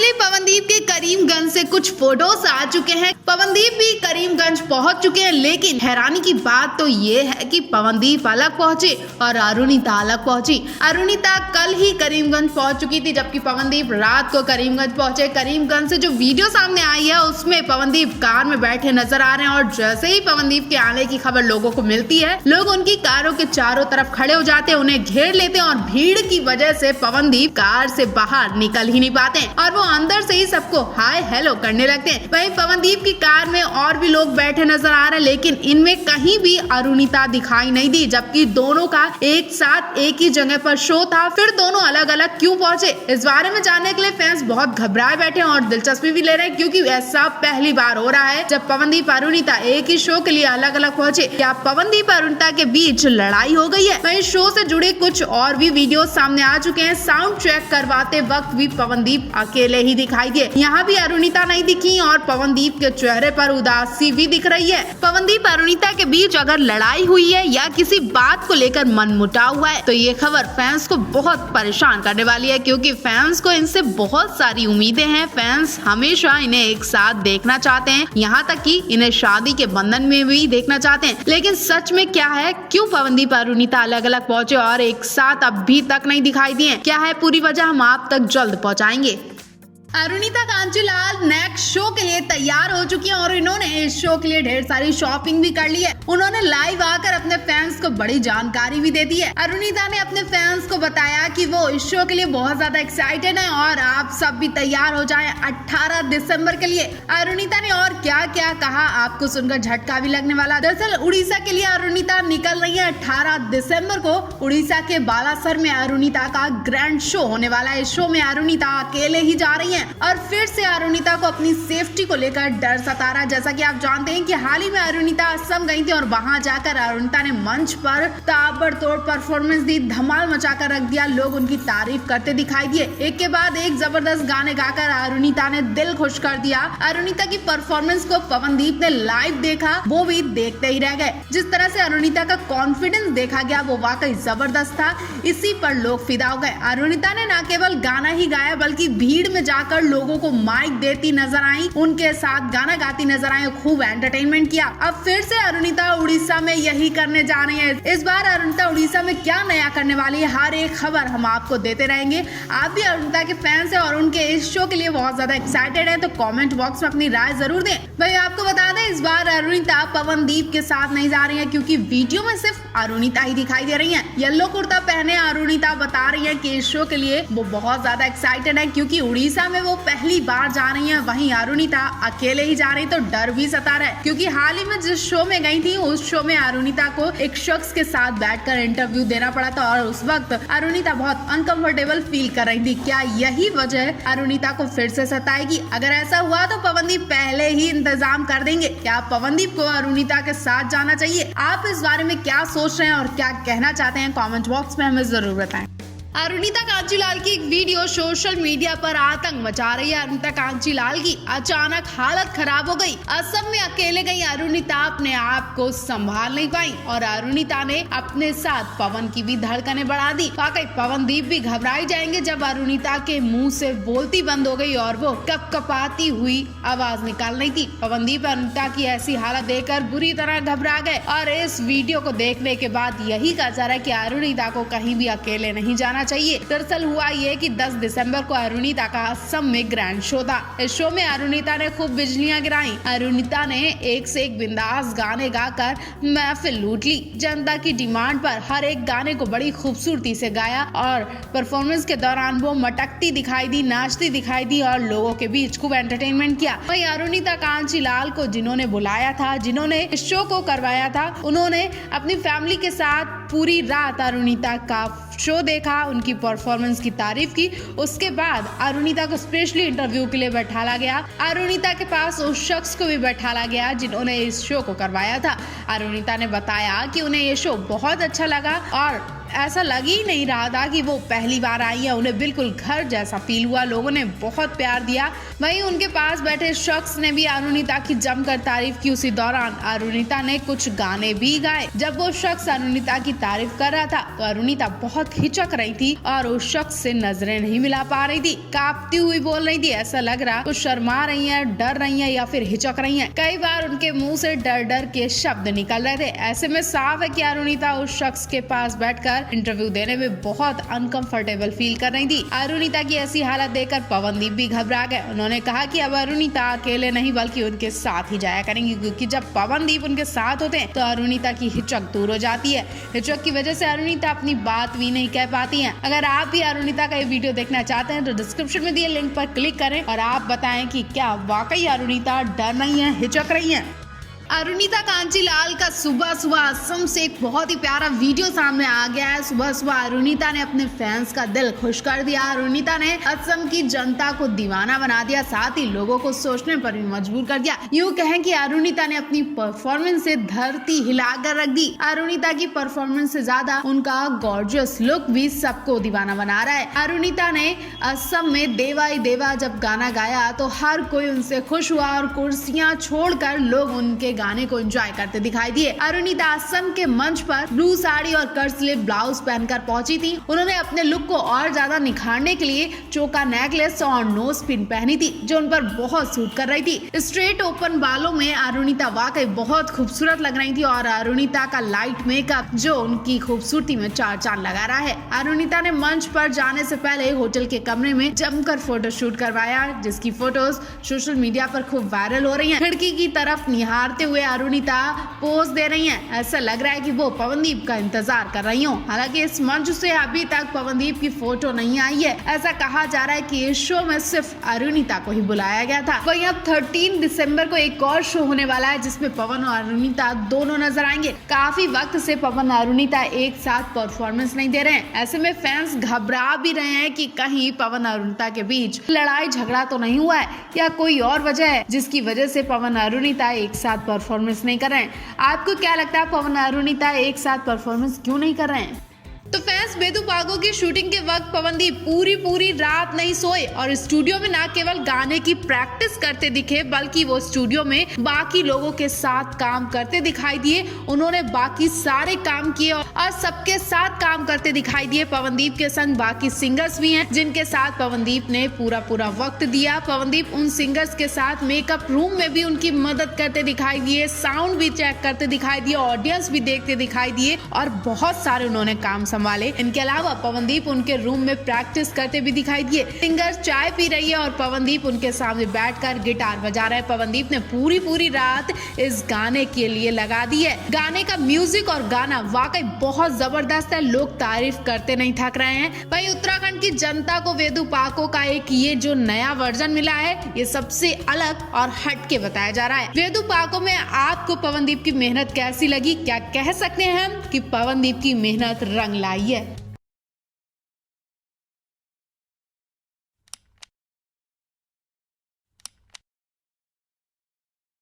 Finally Pawandeep के करीमगंज से कुछ फोटोज आ चुके हैं। पवनदीप भी करीमगंज पहुंच चुके हैं, लेकिन हैरानी की बात तो ये है कि पवनदीप अलग पहुंचे और अरुणिता अलग पहुंची। अरुणिता कल ही करीमगंज पहुंच चुकी थी, जबकि पवनदीप रात को करीमगंज पहुंचे। करीमगंज से जो वीडियो सामने आई है उसमें पवनदीप कार में बैठे नजर आ रहे हैं और जैसे ही पवनदीप के आने की खबर लोगों को मिलती है, लोग उनकी कारों के चारों तरफ खड़े हो जाते हैं, उन्हें घेर लेते हैं और भीड़ की वजह से पवनदीप कार से बाहर निकल ही नहीं पाते और वो अंदर से ही सबको हाय हेलो करने लगते हैं। वहीं पवनदीप की कार में और भी लोग बैठे नजर आ रहे हैं, लेकिन इनमें कहीं भी अरुणिता दिखाई नहीं दी, जबकि दोनों का एक साथ एक ही जगह पर शो था। फिर दोनों अलग अलग क्यों पहुंचे, इस बारे में जानने के लिए फैंस बहुत घबराए बैठे हैं और दिलचस्पी भी ले रहे हैं, क्योंकि ऐसा पहली बार हो रहा है जब पवनदीप अरुणिता एक ही शो के लिए अलग अलग पहुंचे। क्या पवनदीप अरुणिता के बीच लड़ाई हो गई है? वहीं शो से जुड़े कुछ और भी वीडियो सामने आ चुके हैं। साउंड चेक करवाते वक्त भी पवनदीप अकेले ही दिखाई दिए, यहाँ भी अरुणिता नहीं दिखी और पवनदीप के चेहरे पर उदासी भी दिख रही है। पवनदीप अरुणिता के बीच अगर लड़ाई हुई है या किसी बात को लेकर मनमुटाव हुआ है तो ये खबर फैंस को बहुत परेशान करने वाली है, क्योंकि फैंस को इनसे बहुत सारी उम्मीदें हैं। फैंस हमेशा इन्हें एक साथ देखना चाहते हैं, यहाँ तक कि इन्हें शादी के बंधन में भी देखना चाहते हैं। लेकिन सच में क्या है, क्यों पवनदीप अरुणिता अलग अलग पहुंचे और एक साथ अभी तक नहीं दिखाई दिए? क्या है पूरी वजह, हम आप तक जल्द पहुंचाएंगे। अरुणिता कांजीलाल नेक्स्ट शो के लिए तैयार हो चुकी हैं और इन्होंने इस शो के लिए ढेर सारी शॉपिंग भी कर ली है। उन्होंने लाइव आकर अपने फैंस को बड़ी जानकारी भी दे दी है। अरुणिता ने अपने फैंस को बताया कि वो इस शो के लिए बहुत ज्यादा एक्साइटेड है और आप सब भी तैयार हो जाएं 18 दिसंबर के लिए। अरुणिता ने और क्या क्या कहा आपको सुनकर झटका भी लगने वाला। दरअसल उड़ीसा के लिए अरुणिता निकल रही है 18 दिसंबर को। उड़ीसा के बालासर में अरुणिता का ग्रैंड शो होने वाला है। इस शो में अरुणिता अकेले ही जा रही है और फिर से अरुणिता को अपनी सेफ्टी को लेकर डर सता रहा है। जैसा कि आप जानते हैं कि हाल ही में अरुणिता असम गई थी और वहां जाकर अरुणिता ने मंच पर ताबड़तोड़ परफॉर्मेंस दी, धमाल मचाकर रख दिया। लोग उनकी तारीफ करते दिखाई दिए, एक के बाद एक जबरदस्त गाने गाकर अरुणिता ने दिल खुश कर दिया। अरुणिता की परफॉर्मेंस को पवनदीप ने लाइव देखा, वो भी देखते ही रह गए। जिस तरह से अरुणिता का कॉन्फिडेंस देखा गया वो वाकई जबरदस्त था, इसी पर लोग फिदा हो गए। अरुणिता ने न केवल गाना ही गाया बल्कि भीड़ में जाकर लोगों को माइक देती नजर आई, उनके साथ गाना गाती नजर आई, खूब एंटरटेनमेंट किया। अब फिर से अरुणिता उड़ीसा में यही करने जा रही है। इस बार अरुणिता उड़ीसा में क्या नया करने वाली है, हर एक खबर हम आपको देते रहेंगे। आप भी अरुणिता के फैंस हैं और उनके इस शो के लिए बहुत ज्यादा एक्साइटेड है, तो कमेंट बॉक्स में अपनी राय जरूर दें। भाई आपको बता दें, इस बार अरुणिता पवनदीप के साथ नहीं जा रही है, क्योंकि वीडियो में सिर्फ अरुणिता ही दिखाई दे रही है। येलो कुर्ता पहने अरुणिता बता रही है कि इस शो के लिए वो बहुत ज्यादा एक्साइटेड है, क्योंकि उड़ीसा में वो पहली बार जा रही हैं। वहीं अरुणिता अकेले ही जा रही तो डर भी सता रहा है, क्योंकि हाल ही में जिस शो में गई थी उस शो में अरुणिता को एक शख्स के साथ बैठकर इंटरव्यू देना पड़ा था और उस वक्त अरुणिता बहुत अनकंफर्टेबल फील कर रही थी। क्या यही वजह अरुणिता को फिर से सताएगी? अगर ऐसा हुआ तो पवनदीप पहले ही इंतजाम कर देंगे। क्या पवनदीप को अरुणिता के साथ जाना चाहिए? आप इस बारे में क्या सोच रहे हैं और क्या कहना चाहते हैं, कमेंट बॉक्स में हमें जरूर बताएं। अरुणिता कांजीलाल की एक वीडियो सोशल मीडिया पर आतंक मचा रही है। अरुणिता कांजीलाल की अचानक हालत खराब हो गई। असम में अकेले गई अरुणिता अपने आप को संभाल नहीं पाई और अरुणिता ने अपने साथ पवन की भी धड़कनें बढ़ा दी। वाकई पवनदीप भी घबराई जाएंगे जब अरुणिता के मुंह से बोलती बंद हो गई और वो कपकपाती हुई आवाज निकाल रही थी। पवनदीप अरुणिता की ऐसी हालत देखकर बुरी तरह घबरा गए और इस वीडियो को देखने के बाद यही कहा जा रहा है कि अरुणिता को कहीं भी अकेले नहीं जाना चाहिए। दरअसल हुआ ये कि 10 दिसंबर को अरुणिता का असम में ग्रैंड शो था। इस शो में अरुणिता ने खूब बिजलियां गिराई। अरुणिता ने एक से एक बिंदास गाने गाकर महफिल लूट ली। जनता की डिमांड पर हर एक गाने को बड़ी खूबसूरती से गाया और परफॉर्मेंस के दौरान वो मटकती दिखाई दी, नाचती दिखाई दी और लोगों के बीच खूब एंटरटेनमेंट किया। वहीं अरुणिता कांजीलाल को जिन्होंने बुलाया था, जिन्होंने इस शो को करवाया था, उन्होंने अपनी फैमिली के साथ पूरी रात अरुणिता का शो देखा, उनकी परफॉर्मेंस की तारीफ की। उसके बाद अरुणिता को स्पेशली इंटरव्यू के लिए बैठाला गया। अरुणिता के पास उस शख्स को भी बैठाला गया जिन्होंने इस शो को करवाया था। अरुणिता ने बताया कि उन्हें ये शो बहुत अच्छा लगा और ऐसा लग ही नहीं रहा था कि वो पहली बार आई है। उन्हें बिल्कुल घर जैसा फील हुआ, लोगों ने बहुत प्यार दिया। वहीं उनके पास बैठे शख्स ने भी अरुणिता की जमकर तारीफ की। उसी दौरान अरुणिता ने कुछ गाने भी गाए। जब वो शख्स अरुणिता की तारीफ कर रहा था तो अरुणिता बहुत हिचक रही थी और उस शख्स से नजरें नहीं मिला पा रही थी। कांपती हुई बोल रही थी, ऐसा लग रहा कुछ शर्मा रही है, डर रही है या फिर हिचक रही है। कई बार उनके मुंह से डर डर के शब्द निकल रहे थे। ऐसे में साफ है कि अरुणिता उस शख्स के पास बैठकर इंटरव्यू देने में बहुत अनकंफर्टेबल फील कर रही थी। अरुणिता की ऐसी हालत देखकर पवनदीप भी घबरा गए। उन्होंने कहा कि अब अरुणिता अकेले नहीं बल्कि उनके साथ ही जाया करेंगी, क्योंकि जब पवनदीप उनके साथ होते हैं तो अरुणिता की हिचक दूर हो जाती है। हिचक की वजह से अरुणिता अपनी बात भी नहीं कह पाती हैं। अगर आप भी अरुणिता का ये वीडियो देखना चाहते हैं तो डिस्क्रिप्शन में दिए लिंक पर क्लिक करें और आप बताएं कि क्या वाकई अरुणिता डर रही है, हिचक रही है। अरुणिता कांचीलाल का सुबह सुबह असम से एक बहुत ही प्यारा वीडियो सामने आ गया है। सुबह सुबह अरुणिता ने अपने फैंस का दिल खुश कर दिया। अरुणिता ने असम की जनता को दीवाना बना दिया, साथ ही लोगों को सोचने पर भी मजबूर कर दिया। यूं कहें कि अरुणिता ने अपनी परफॉर्मेंस से धरती हिलाकर रख दी। अरुणिता की परफॉर्मेंस से ज्यादा उनका गॉर्जियस लुक भी सबको दीवाना बना रहा है। अरुणिता ने असम में देवाई देवा जब गाना गाया तो हर कोई उनसे खुश हुआ और कुर्सियां छोड़कर लोग उनके गाने को एंजॉय करते दिखाई दिए। अरुणिता असम के मंच पर ब्लू साड़ी और कट स्लीव ब्लाउज पहनकर पहुंची थी। उन्होंने अपने लुक को और ज्यादा निखारने के लिए चोका नेकलेस और नोज पिन पहनी थी, जो उन पर बहुत सूट कर रही थी। स्ट्रेट ओपन बालों में अरुणिता वाकई बहुत खूबसूरत लग रही थी और अरुणिता का लाइट मेकअप जो उनकी खूबसूरती में चार चांद लगा रहा है। अरुणिता ने मंच पर जाने से पहले होटल के कमरे में जमकर फोटो शूट करवाया, जिसकी फोटोज सोशल मीडिया पर खूब वायरल हो रही हैं। खिड़की की तरफ निहारते हुए अरुणिता पोज दे रही हैं। ऐसा लग रहा है कि वो पवनदीप का इंतजार कर रही हो। हालांकि इस मंच से अभी तक पवनदीप की फोटो नहीं आई है। ऐसा कहा जा रहा है कि इस शो में सिर्फ अरुणिता को ही बुलाया गया था। वहीं अब 13 दिसंबर को एक और शो होने वाला है जिसमें पवन और अरुणिता दोनों नजर आएंगे। काफी वक्त से पवन और अरुणिता एक साथ परफॉर्मेंस नहीं दे रहे हैं। ऐसे में फैंस घबरा भी रहे हैं कि कहीं पवन और अरुणिता के बीच लड़ाई झगड़ा तो नहीं हुआ है या कोई और वजह है जिसकी वजह से पवन और अरुणिता एक साथ परफॉर्मेंस नहीं कर रहे हैं। आपको क्या लगता है पवन और अरुणिता एक साथ परफॉर्मेंस क्यों नहीं कर रहे हैं? तो फैंस बेदू पागो की शूटिंग के वक्त पवनदीप पूरी रात नहीं सोए और स्टूडियो में न केवल गाने की प्रैक्टिस करते दिखे बल्कि वो स्टूडियो में बाकी लोगों के साथ काम करते दिखाई दिए। उन्होंने बाकी सारे काम किए और सबके साथ काम करते दिखाई दिए। पवनदीप के संग बाकी सिंगर्स भी हैं जिनके साथ पवनदीप ने पूरा वक्त दिया। पवनदीप उन सिंगर्स के साथ मेकअप रूम में भी उनकी मदद करते दिखाई दिए, साउंड भी चेक करते दिखाई दिए, ऑडियंस भी देखते दिखाई दिए और बहुत सारे उन्होंने काम संभाले। इनके अलावा पवनदीप उनके रूम में प्रैक्टिस करते भी दिखाई दिए। सिंगर चाय पी रही है और पवनदीप उनके सामने बैठकर गिटार बजा रहे हैं। पवनदीप ने पूरी रात इस गाने के लिए लगा दी है। गाने का म्यूजिक और गाना वाकई बहुत जबरदस्त है। लोग तारीफ करते नहीं थक रहे हैं। वहीं उत्तराखंड की जनता को वेदू पाको का एक ये जो नया वर्जन मिला है ये सबसे अलग और हटके बताया जा रहा है। वेदू पाको में आपको पवनदीप की मेहनत कैसी लगी? क्या कह सकते हैं हम कि पवनदीप की मेहनत रंग लाई है?